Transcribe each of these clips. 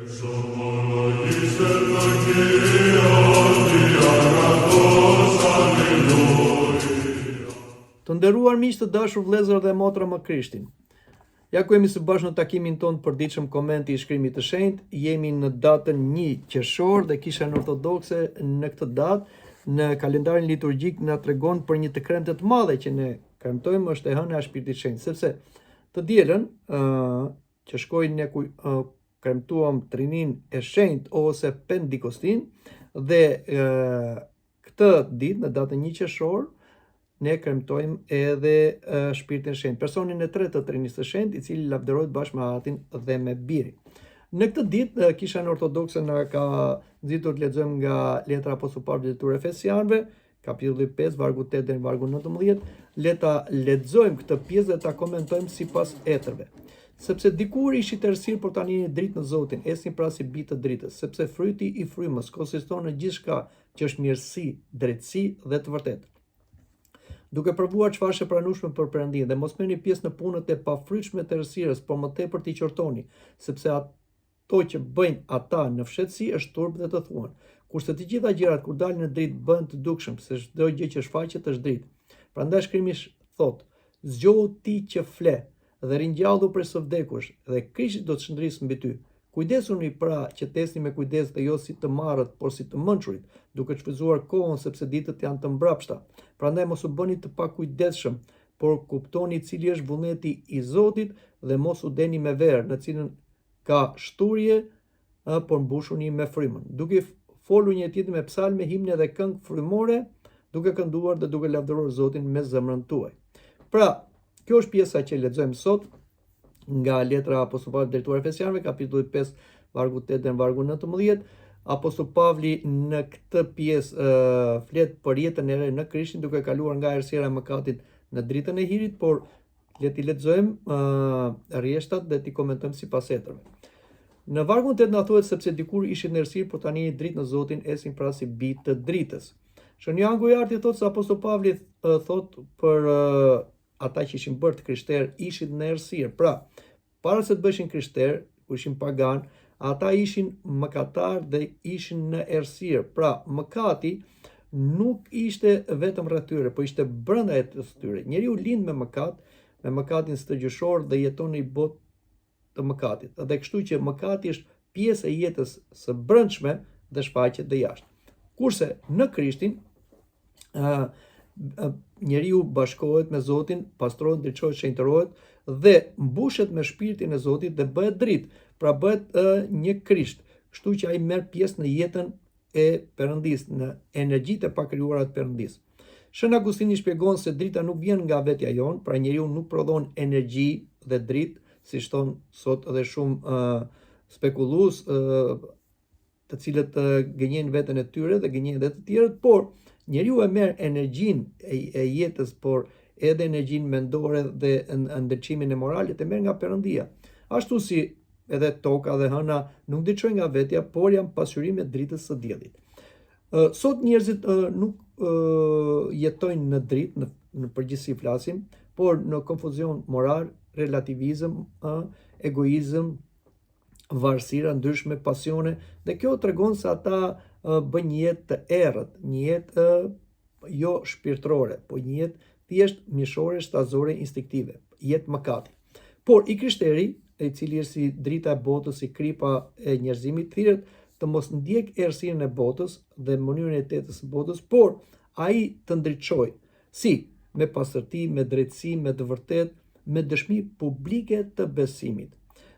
Të nderuar miq të dashur vëllezër dhe motra më Krishtin. Ja ku jemi së bashku në takimin tonë të përditshëm komenti i shkrimit të shenjtë. Jemi në datën 1 qershor dhe Kisha Ortodokse në këtë datë në kalendarin liturgjik na tregon për një të kremtë të madhe që ne kremtojmë, është e hëna e Shpirtit të Shenjtë, sepse të dielën që shkoi ne ku kremtuam Trinin e Shenjtë ose Pendikostin dhe këtë ditë në datën 1 qershor ne kremtojmë edhe Shpirtin e Shenjtë, personin e tretë të Trinisë së Shenjtë, i cili lavdërohet bashkë me Atin dhe me Birin. Në këtë ditë Kisha Ortodokse na ka nxitur të lexojmë nga letra apostullit Pavlit drejtuar Efesianëve, kapitulli 5, vargu 8 deri në vargu 19. Le ta lexojmë këtë pjesë dhe ta komentojmë sipas etërve. Sepse dikur ishit errësirë por tani jeni dritë në Zotin, esni pra si bijtë të dritës, sepse fryti i frymës konsiston në gjithçka që është mirësi, drejtësi dhe të vërtetë. Duke provuar çfarë është e pranueshme për Perëndin dhe mos merrni pjesë në punët e pafrytshme të errësirës, por më tepër t'i qortoni, sepse ato që bëjnë ata në fshehtësi është turp dhe të thuan. Kurse të gjitha gjërat kur dalin në dritë bëhen të dukshëm, se çdo gjë që shfaqet është dritë. Prandaj shkrimi thotë: "Zgjohu ti që fle dhe ringjallhu prej së vdekursh, dhe Krishti do të shndrisë mbi ty. Kujdesuni pra që të esni me kujdes dhe jo si të marrët, por si të mençurit, duke shfrytzuar kohën sepse ditët janë të mbrapshta. Prandaj mos u bëni të pakujdesshëm, por kuptoni cili është vullneti i Zotit dhe mos u deni me verë, në cilën ka shturje, por mbushuni me frymën. Duke folur një tjetrin me psalme, himne dhe këngë frymore, duke kënduar dhe duke lavdëruar Zotin me zemrën tuaj." Pra, kjo është pjesa që lexojmë sot nga letra apostullit Pavlit drejtuar Efesianëve, kapitulli 5, vargu 8 dhe vargu 19. Apostull Pavli në këtë pjesë flet për jetën e re në Krishtin, duke kaluar nga errësira e mëkatit në dritën e hirit, por le t'i lexojmë rrjeshtat dhe t'i komentojmë sipas etërve. Në vargun 8 na thuhet: "Sepse dikur ishit në errësirë, por tani jeni dritë në Zotin, esin pra si bijtë të dritës." Shën Jangu i Arti thotë se apostull Pavli thotë për ata që ishin bërë të krishterë, ishin në errësirë. Pra, para se të bëshin krishterë, ku ishin pagan, ata ishin mëkatar dhe ishin në errësirë. Pra, mëkati nuk ishte vetëm rreth tyre, por ishte brenda jetës së tyre. Njeriu lind me mëkat, me mëkatin stërgjëshor dhe jeton në një botë të mëkatit. Dhe kështu që mëkati është pjesë e jetës së brendshme dhe shfaqet dhe jashtë. Kurse në Krishtin njeriu bashkohet me Zotin, pastrohet, ndriçohet, shenjtërohet dhe mbushet me shpirtin e Zotit dhe bëhet dritë, pra bëhet një Krisht, kështu që ai merr pjesë në jetën e Perëndisë, në energjitë e pakrijuara të Perëndisë. Shën Agustini shpjegon se drita nuk vjen nga vetja jon, pra njeriu nuk prodhon energji dhe dritë, si thon sot edhe shumë spekullues, të cilët gënjejnë veten e tyre dhe gënjejnë edhe të tjerët, por njeriu e merr energjinë e jetës, por edhe energjinë mendore dhe ndërcimin e moralit e merr nga Perëndia. Ashtu si edhe toka dhe hëna nuk ndriçojnë nga vetja, por janë pasqyrime të dritës së diellit. Sot njerëzit nuk jetojnë në dritë, në përgjithësi flasim, por në konfuzion moral, relativizëm, egoizëm, varësira ndryshme, pasione, dhe kjo tregon se ata bëjnë një jetë të errët, një jetë jo shpirtërore, po një jetë thjesht mishore, shtazore, instinktive, jetë mëkati. Por i krishteri, i cili është si drita e botës, si kripa e njerëzimit, thirret të mos ndjek errësirën e botës dhe mënyrën e jetës së botës, por ai të ndriçojë, si me pastërti, me drejtësi, me të vërtetë, me dëshmi publike të besimit.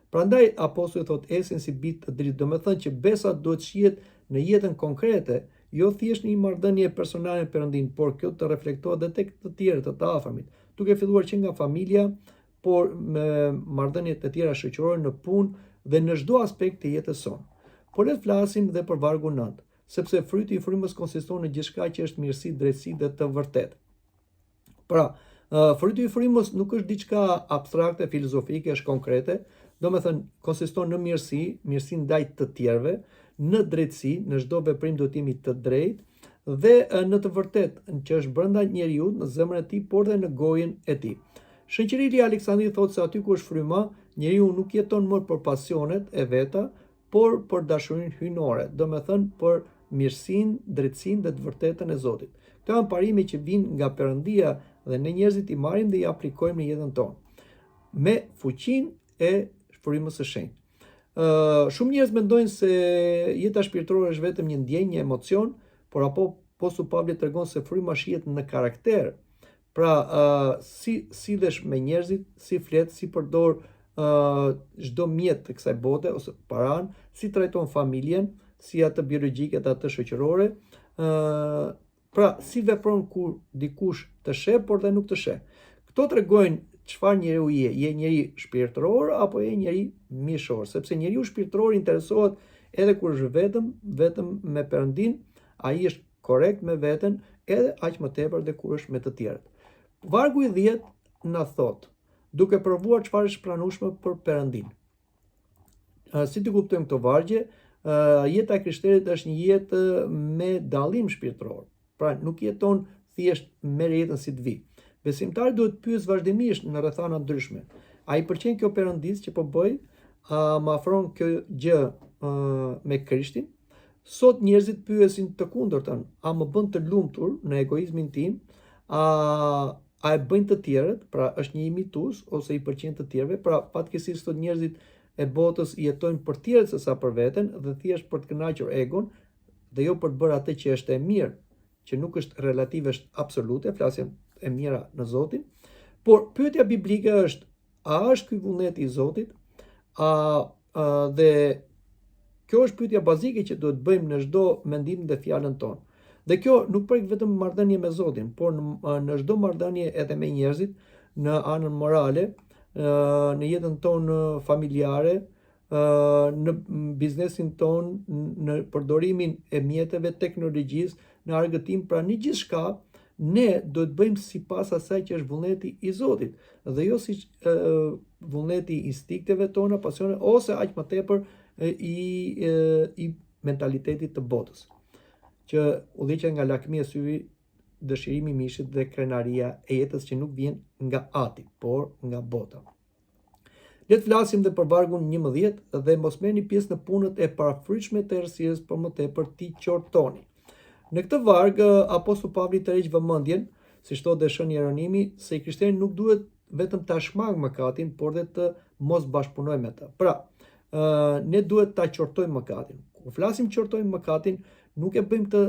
Prandaj apostulli thotë esin si bijtë të dritë, domethënë që besa duhet shihet në jetën konkrete, jo thjesht në një marrëdhënie personale me Perëndin, por kjo të reflektohet edhe tek të tjerët, të afërmit, duke filluar që nga familja, por me marrëdhëniet e tjera shoqërore, në punë dhe në çdo aspekt të jetës sonë. Por le të flasim dhe për vargu 9, sepse fryti i frymës konsiston në gjithçka që është mirësi, drejtësi dhe të vërtetë. Pra, fryti i frymës nuk është diçka abstrakte, filozofike, është konkrete, domethënë konsiston në mirësi, mirësi ndaj të tjerëve, në drejtësi, në çdo veprim duhet jemi të drejtë, dhe në të vërtetë, që është brenda njeriu, në zemrën e tij, por dhe në gojën e tij. Shënqëriri Aleksandri thotë se aty ku është fryma, njeriu nuk jeton më për pasionet e veta, por për dashurinë hyjnore, do me thënë për mirësinë, drejtësinë dhe të vërtetën e Zotit. Këto janë parime që vijnë nga Perëndia dhe ne njerëzit i marrim dhe i aplikojmë në jetën tonë me fuqinë e frymës së shenjtë. Shumë njerëz mendojnë se jeta shpirtërore është vetëm një ndjenjë, një emocion, por apostulli Pavli tregon se fryma shihet në karakter. Pra, si sillesh me njerëzit, si flet, si përdor çdo mjet të kësaj bote ose paran, si trajton familjen, si atë biologjike dhe atë shoqërore. Pra, si vepron kur dikush të sheh, por dhe nuk të sheh. Këto tregojnë çfarë njeriu je. Je njeri shpirtëror apo je njeri mishor? Sepse njeriu shpirtëror interesohet edhe kur është vetëm me Perëndin, ai është korrekt me veten, edhe aq më tepër dhe kur është me të tjerët. Vargu i 10 na thot, duke provuar çfarë është pranueshme për Perëndin. Si të kuptojmë këto vargje, jeta e krishterit është një jetë me dallim shpirtëror. Pra, nuk jeton thjesht merr jetën si të vi. Besimtari duhet pyes vazhdimisht në rrethana ndryshme. A i pëlqen kjo Perëndis që po bëj? A më afron kjo gjë me Krishtin? Sot njerëzit pyesin të kundërtën, a më bën të lumtur në egoizmin tim? A e bëjnë të tjerët, pra është një imitues ose i pëlqen të tjerëve? Pra, fatkeqësisht sot njerëzit e botës jetojnë për tjerët sesa për veten dhe thjesht për të kënaqur egon dhe jo për të bërë atë që është e mirë, që nuk është relative, është absolute, flasim e mira në Zotin. Por pyetja biblike është, a është ky vullneti i Zotit? Dhe kjo është pyetja bazike që duhet bëjmë në çdo mendim dhe fjalën tonë. Dhe kjo nuk prek vetëm marrëdhënie me Zotin, por në çdo marrëdhënie edhe me njerëzit, në anën morale, në jetën tonë familjare, në biznesin tonë, në përdorimin e mjeteve, teknologjisë, në argëtim, pra në gjithçka, ne do të bëjmë sipas asaj që është vullneti i Zotit, dhe jo si vullneti i instikteve tona, pasione, ose aq më tepër i mentalitetit të botës, që udhëheqet nga lakmia e syri, dëshirimi i mishit dhe krenaria e jetës që nuk vjen nga ati, por nga bota. Le të flasim dhe për vargun 11 dhe mos merrni pjesë në punët e parafryeshme të errësirës, por më tepër ti qortoni. Në këtë varg, apostulli Pavli tërheq vëmendjen, siç thotë dhe shën Jeronimi, se i krishterët nuk duhet vetëm ta shmangë mëkatin, por dhe të mos bashkëpunojmë me ta. Pra, ne duhet ta qortojmë mëkatin. Kur flasim qortojmë mëkatin, nuk e bëjmë të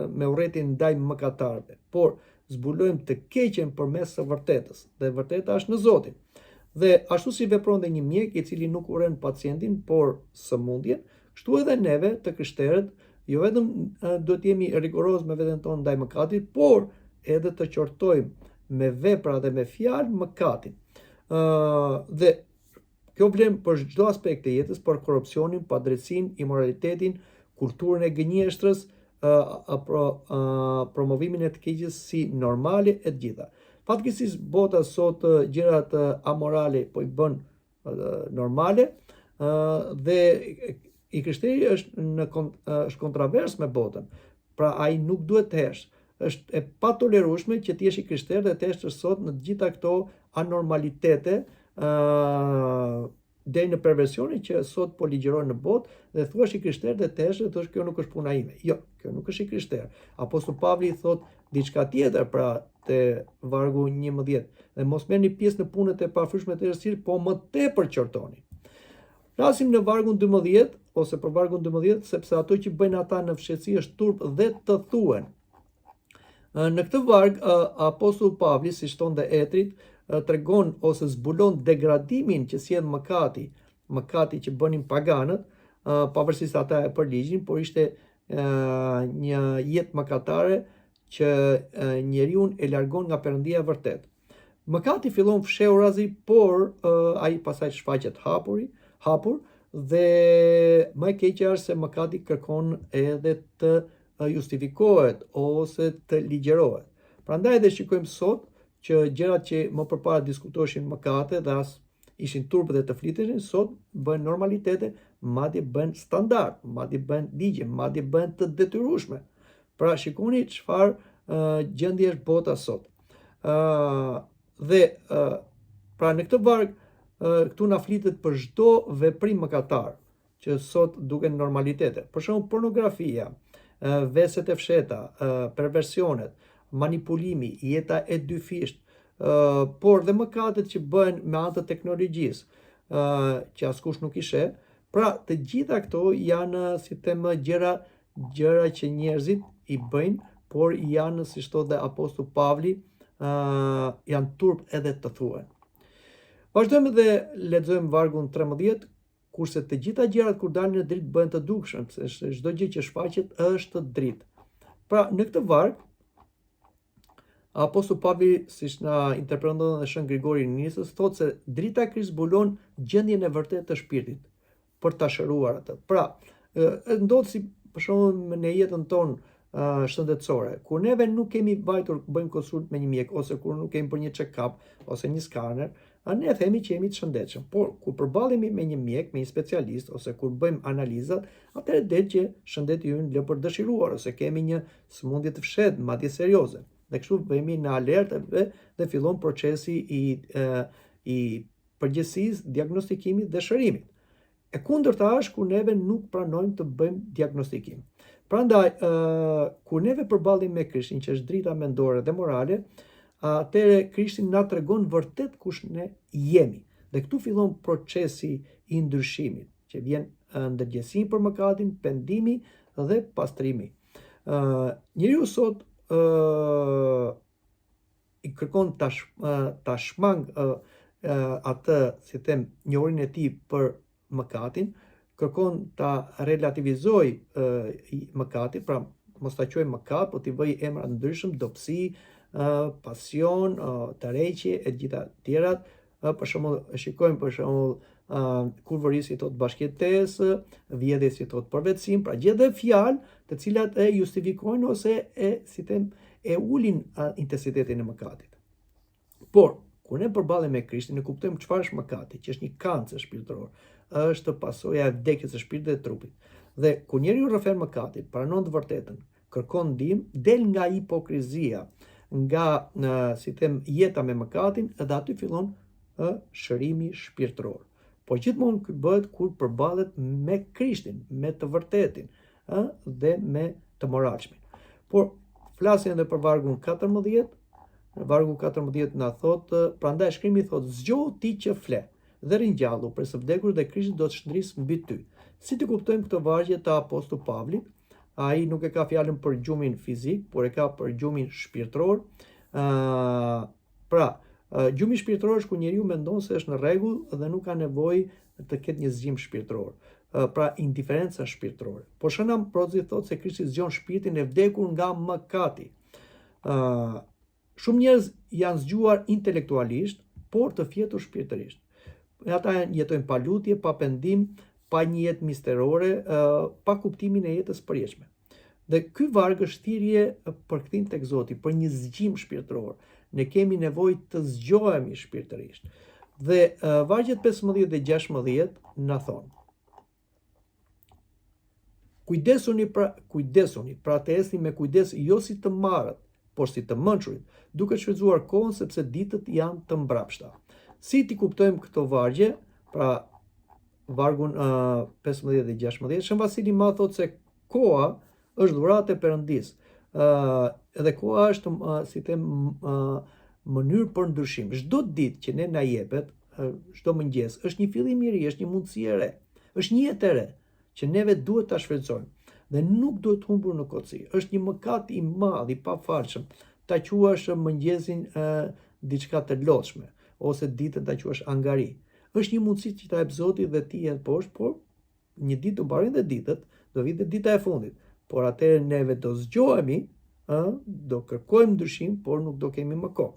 me urrëtin ndaj mëkatarëve, por zbulojmë të keqen përmes së vërtetës, dhe vërteta është në Zotin. Dhe ashtu si vepron dhe një mjek i cili nuk urren pacientin, por sëmundjen, kështu edhe neve të krishterët, jo vetëm duhet jemi rigoroz me veten tonë ndaj mëkatit, por edhe të qortojmë me vepra dhe me fjalë mëkatin. Dhe kjo vlen për çdo aspekt të jetës, për korrupsionin, padrejtësinë, imoralitetin, kulturën e gënjeshtrës, promovimin e të keqes si normale e të gjitha. Fatkeqësisht bota sot gjërat amorale po i bën normale, dhe i krishteri është kontravers me botën. Pra ai nuk duhet të hesh. Është e patolerueshme që ti jesh i krishter dhe të heshtësh sot në të gjitha këto anormalitete, deri në perversionin që sot po ligjërohen në botë, dhe thuash i krishter dhe të heshtësh dhe thosh kjo nuk është puna ime. Jo, kjo nuk është i krishter. Apostulli Pavli thot diçka tjetër, pra te vargu 11, dhe mos merrni pjesë në punët e pafryeshme të errësirë, po më tepër qortoni. Flasim në vargun 12 ose për vargun 12, sepse ato që bëjnë ata në fshehtësi është turp dhe të thuhen. Në këtë varg, apostulli Pavli, siç thonë dhe Etrit, tregon ose zbulon degradimin që sjell mëkati që bënin paganët, pavarësisht ata e përligjin, por ishte një jetë mëkatare që njeriu e largon nga Perëndia e vërtet. Mëkati fillon fshehurazi, por ai pastaj shfaqet hapur, dhe më e keqja është se mëkati kërkon edhe të justifikohet ose të ligjërohet. Prandaj edhe shikojmë sot që gjërat që më përpara diskutoheshin mëkate dhe as ishin turpë dhe të fliteshin, sot bëhen normalitete, madje bëhen standard, madje bëhen ligje, madje bëhen të detyrueshme. Pra shikoni çfarë gjendje është bota sot. Pra në këtë varg këtu na flitet për çdo veprim mëkatar që sot duken normalitete. Për shembull pornografia, veset e fsheta, perversionet, manipulimi, jeta e dyfisht, por dhe mëkatet që bëhen me anë të teknologjisë, që askush nuk i sheh. Pra, të gjitha këto janë, si them, gjëra që njerëzit i bëjnë, por janë, si thot dhe Apostulli Pavli, janë turp edhe të thuhen. Vazhdojmë dhe lexojmë vargun 13, kurse të gjitha gjërat kur dalin në dritë bëhen të dukshëm, se çdo gjë që shfaqet është dritë. Pra, në këtë varg Apostulli Pavli, siç na interpreton dhe Shën Grigori Nisës, thotë se drita e Krishtit zbulon gjendjen e vërtetë të shpirtit për ta shëruar atë. Pra, ndodh si për shembull në jetën tonë shëndetësore, kur neve nuk kemi vajtur bëjmë konsult me një mjek, ose kur nuk kemi për një check-up ose një skaner, ne themi që jemi të shëndetshëm. Por kur përballemi me një mjek, me një specialist, ose kur bëjmë analizat, atëherë del që shëndeti ynë lë për dëshiruar, ose kemi një sëmundje të fshehtë, madje serioze. Dhe kështu bëhemi në alertë dhe fillon procesi i përgjegjësisë, diagnostikimit dhe shërimit. E kundërta është kur neve nuk pranojmë të bëjmë diagnostikim. Prandaj, kur neve përballemi me Krishtin, që është drita mendore dhe morale, atëherë Krishti na tregon vërtet kush ne jemi. Dhe këtu fillon procesi i ndryshimit, që vjen ndërgjegjësim për mëkatin, pendimi dhe pastrimi. Njeriu sot i kërkon ta shmang atë, si them, njohurinë e tij për mëkatin, kërkon ta relativizoj mëkatin, pra mos ta quaj mëkat, po t'i bëj emra të ndryshëm, dobësi, pasion, tërheqje e gjitha tjerat. Për shembull, shikojmë për shembull kurvorisi thot bashkëtesë, vjedhje si thot përvetësim, pra gjithë fjalë të cilat e justifikojnë ose e ulin intensitetin e mëkatit. Por kur ne përballemi me Krishtin, ne kuptojmë çfarë është mëkati, që është një kancer shpirtëror, është pasojë e vdekjes së shpirtit dhe trupit. Dhe kur njeriu rrëfen mëkatin, pranon të vërtetën, kërkon ndihmë, del nga hipokrizia, nga jeta me mëkatin, edhe aty fillon shërimi shpirtëror. Po gjithmonë ky bëhet kur përballet me Krishtin, me të vërtetin, dhe me të moralshmin. Por flasim edhe për vargun 14. Vargu 14 na thot, prandaj shkrimi thot, zgjohu ti që fle, dhe ringjallu për së vdekur dhe Krishti do të shndrisë mbi ty. Si të kuptojmë këtë vargje të Apostullit Pavlit, ai nuk e ka fjalën për gjumin fizik, por e ka për gjumin shpirtëror. Pra, gjumi shpirtëror është kur njeriu mendon se është në rregull dhe nuk ka nevojë të ketë një zgjim shpirtëror. Pra, indiferenca shpirtërore. Por Shëna Prozi thotë se Krishti zgjon shpirtin e vdekur nga mëkati. Shumë njerëz janë zgjuar intelektualisht, por të fjetur shpirtërisht. Ata jetojnë pa lutje, pa pendim, pa një jetë misterore, pa kuptimin e jetës përjetshme. Dhe ky varg është thirrje për kthim tek Zoti, për një zgjim shpirtëror. Ne kemi nevojë të zgjohemi shpirtërisht. Dhe vargjet 15 dhe 16 na thonë: Kujdesuni, pra të esni me kujdes jo si të marrët, por si të mençurit, duke shfrytzuar kohën sepse ditët janë të mbrapshta. Si ti kuptojmë këto vargje, pra vargun 15 dhe 16, Shën Vasili Ma thotë se koha është dhuratë e Perëndis. Edhe koha është, mënyrë për ndryshim. Çdo ditë që ne na jepet, çdo mëngjes, është një fillim i ri, është një mundësi e re, është një jetë e re që neve duhet ta shfrytëzojmë dhe nuk duhet humbur në kotësi. Është një mëkat i madh, i pafalshëm ta quash mëngjesin diçka të lodhshme ose ditën ta quash angari. Është një mundësi që ta jep Zoti dhe ti jetë poshtë, por një ditë do mbarojnë dhe ditët, do vitë dita e fundit. Por atëherë neve do zgjohemi, do kërkojmë ndryshim, por nuk do kemi më kohë.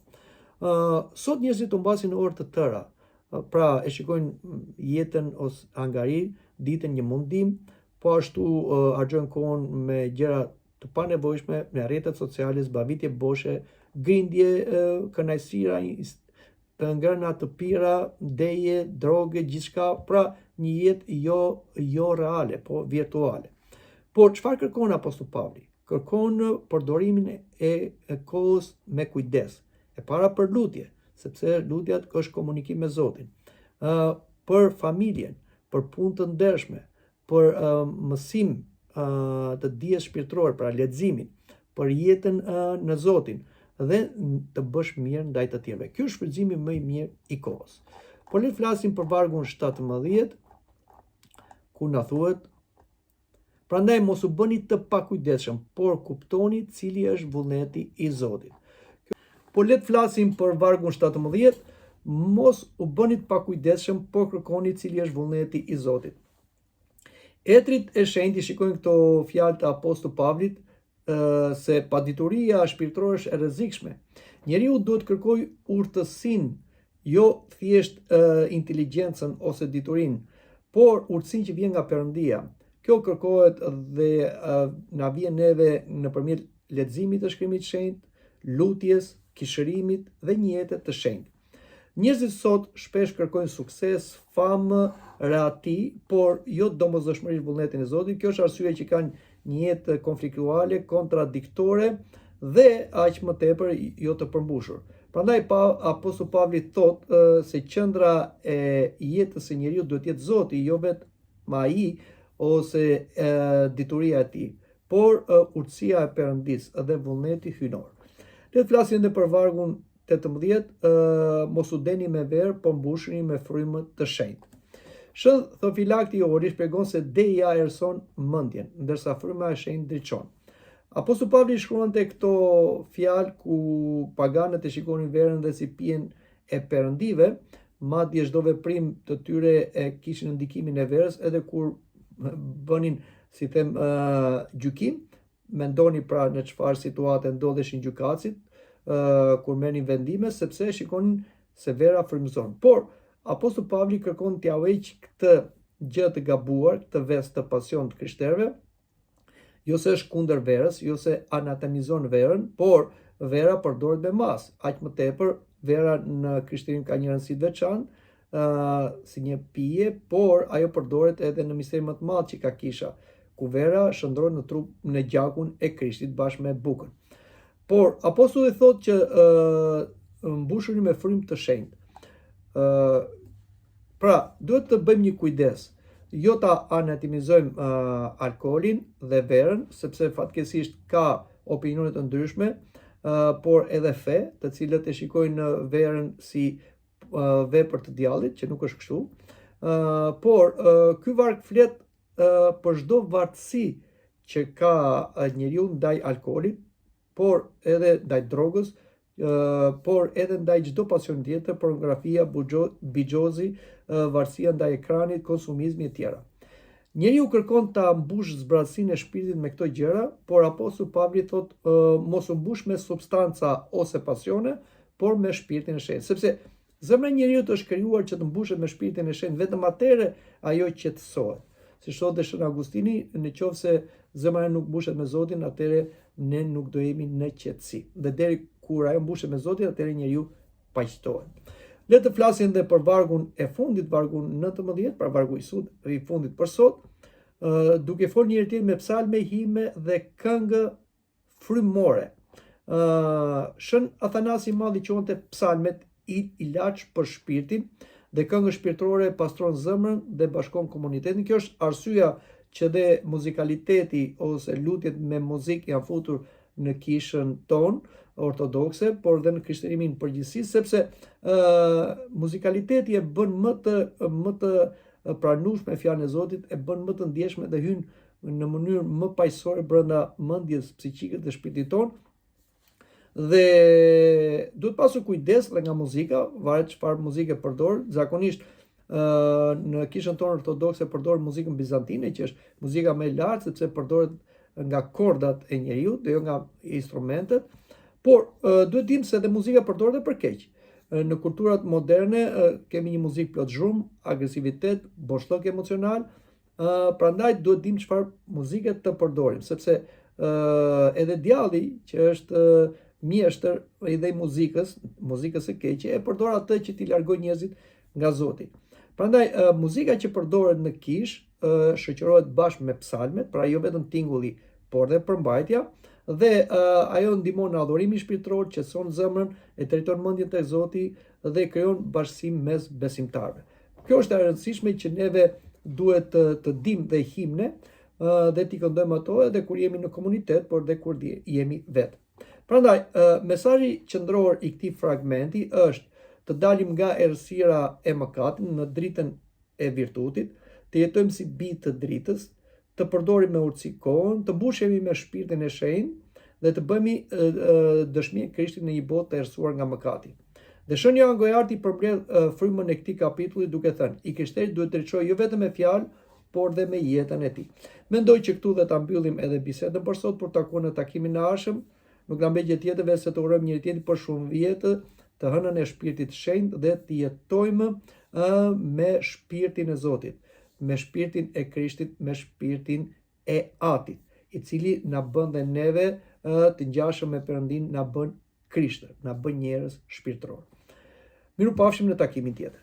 Sot njerëzit u mbasin në orë të tëra, pra e shikojnë jetën ose angari, ditën një mundim, po ashtu harxojnë kohën me gjëra të panevojshme, me rrjetet sociale, zbavitje boshe, grindje, kënaqësira, të ngrëna të pira, deje, droge, gjithçka, pra një jetë jo reale, po virtuale. Por çfarë kërkon Apostulli Pavli? Kërkon përdorimin e kohës me kujdes. E para për lutje, sepse lutja është komunikim me Zotin. Për familjen, për punë të ndershme, për mësim të dijes shpirtërore, pra leximin, për jetën në Zotin dhe të bësh mirë ndaj të tjerëve. Ky është shfrytëzimi më i mirë i kohës. Por le të flasim për vargun 17, ku na thuhet: prandaj mos u bëni të pakujdesshëm, por kuptoni cili është vullneti i Zotit. Por le të flasim për vargun 17, mos u bëni të pakujdesshëm, por kërkoni cili është vullneti i Zotit. Etrit e shenjtë, shikojnë këto fjalë të apostullit Pavlit, se padituria shpirtërore është e rrezikshme. Njeriu duhet kërkojë urtësinë, jo thjesht inteligjencën ose diturinë, por urtësinë që vjen nga Perëndia. Kjo kërkohet dhe na vjen neve nëpërmjet leximit të shkrimit të shenjtë, lutjes, kishërimit dhe një jete të shenjtë. Njerëzit sot shpesh kërkojnë sukses, famë, rehati, por jo domosdoshmërisht vullnetin e Zotit. Kjo është arsye që kanë një jetë konfliktuale, kontradiktore dhe aq më tepër jo të përmbushur. Prandaj apostulli Pavli thotë se qendra e jetës së njeriu duhet të jetë Zoti, jo vetëm ai ose dituria e tij, por urtësia e Perëndisë dhe vullneti hyjnor. Le të flasim edhe për vargun 18, mos u deni me verë, por mbushuni me frymë të shenjtë. Shën Thofilakti Ori shpjegon se deja erson mendjen, ndërsa fryma e shenjtë ndriçon. Apostulli Pavli shkruante këto fjalë ku paganët e shikonin verën dhe si pijen e perëndive, madje çdo veprim të tyre e kishin ndikimin e verës, edhe kur bënin, si them, gjykim. Mendoni pra në çfarë situate ndodheshin gjykatësit, kur merrnin vendime, sepse shikonin se vera frymëzon. Por apostulli Pavli kërkon t'ia heqë këtë gjë të gabuar, këtë vesë të pasion të krishterëve, jo se është kundër verës, jo se anatemizon verën, por vera përdoret me mas. Aq më tepër, vera në krishterinë ka një rëndësi të veçantë, si një pije, por ajo përdoret edhe në misterin më të madh që ka kisha, ku vera shndron në trup, në gjakun e Krishtit bashkë me bukën. Por apostulli thotë që mbushuni me frymë të shenjtë. Pra, duhet të bëjmë një kujdes, jo ta anatemizojmë alkoolin dhe verën, sepse fatkeqësisht ka opinione të ndryshme, por edhe fe, të cilët e shikojnë verën si vepër të djallit, që nuk është kështu. Por ky varg flet për çdo vartësi që ka njeriu ndaj alkoolit, por edhe ndaj drogës, por edhe ndaj çdo pasion tjetër, pornografia, bigjozi, varësia ndaj ekranit, konsumizmi e tjera. Njeriu kërkon ta mbush zbratësinë e shpirtit me këto gjëra, por apostulli Pavli thotë mos u mbush me substanca ose pasione, por me shpirtin e shenjtë, sepse zemra e njeriu është krijuar që të mbushet me shpirtin e shenjtë, vetëm atëherë ajo qetësohet. Si thotë Shën Agustini, nëse zemra nuk mbushet me Zotin, atëherë ne nuk do jemi në qetësi. Dhe deri kur ajo mbushet me Zotin, atëherë njeriu paqëtohet. Le të flasim edhe për vargun e fundit, vargun 19, pra vargu i fundit për sot, duke folur njëri tjetrin me psalme, hime dhe këngë frymore. Shën Athanasi i Madh i quante psalmet ilaç për shpirtin, dhe këngë shpirtërore pastron zemrën dhe bashkon komunitetin. Kjo është arsyeja që dhe muzikaliteti ose lutjet me muzikë janë futur në kishën tonë ortodokse, por dhe në krishterimin përgjithësi, sepse muzikaliteti e bën më të pranueshme fjalën e Zotit, e bën më të ndjeshme dhe hyn në mënyrë më paqësore brenda mendjes psiqike dhe shpirtit tonë. Dhe duhet pasur kujdes dhe nga muzika, varet çfarë muzike përdor. Zakonisht në kishën tonë ortodokse përdor muzikën bizantine, që është muzika më e lartë, sepse përdoret nga kordat e njeriu dhe jo nga instrumentet. Por duhet dim se edhe muzika përdoret për keq. Në kulturat moderne kemi një muzikë plot zhurmë, agresivitet, boshllok emocional. Prandaj duhet dim çfarë muzike të përdorim, sepse edhe djalli që është mjeshtër edhe i muzikës së keqe, e përdor atë që t'i largojë njerëzit nga Zoti. Prandaj muzika që përdoret në kishë shoqërohet bashkë me psalmet, pra jo vetëm tingulli, por dhe përmbajtja, dhe ajo ndihmon në adhurimin shpirtëror, qetëson zemrën, e drejton mendjen tek Zoti dhe krijon bashkësim mes besimtarëve. Kjo është e rëndësishme që neve duhet të dim dhe himne dhe t'i këndojmë ato edhe kur jemi në komunitet, por dhe kur jemi vetë. Prandaj, mesazhi qendror i këtij fragmenti është të dalim nga errësira e mëkatit në dritën e virtutit, të jetojmë si bijë të dritës, të përdorim me urtësi kohën, të mbushemi me shpirtin e shenjtë dhe të bëhemi dëshmi e Krishtit në një botë të errësuar nga mëkati. Dhe Shën Johan Gojarti përmbledh frymën e këtij kapitulli duke thënë: i krishterë duhet të drejtohej jo vetëm me fjalë, por dhe me jetën e tij. Mendoj që këtu dhe ta mbyllim edhe bisedën për sot, për takuar në takimin e ardhshëm. Nuk na mbet gjë tjetër veç se të urojmë njëri tjetrit për shumë vjetë të hënën e shpirtit shenjtë dhe të jetojmë me shpirtin e Zotit, me shpirtin e Krishtit, me shpirtin e Atit, i cili na bën dhe neve të ngjashëm me Perëndin, na bën Krishter, na bën njerëz shpirtëror. Mirupafshim në takimin tjetër.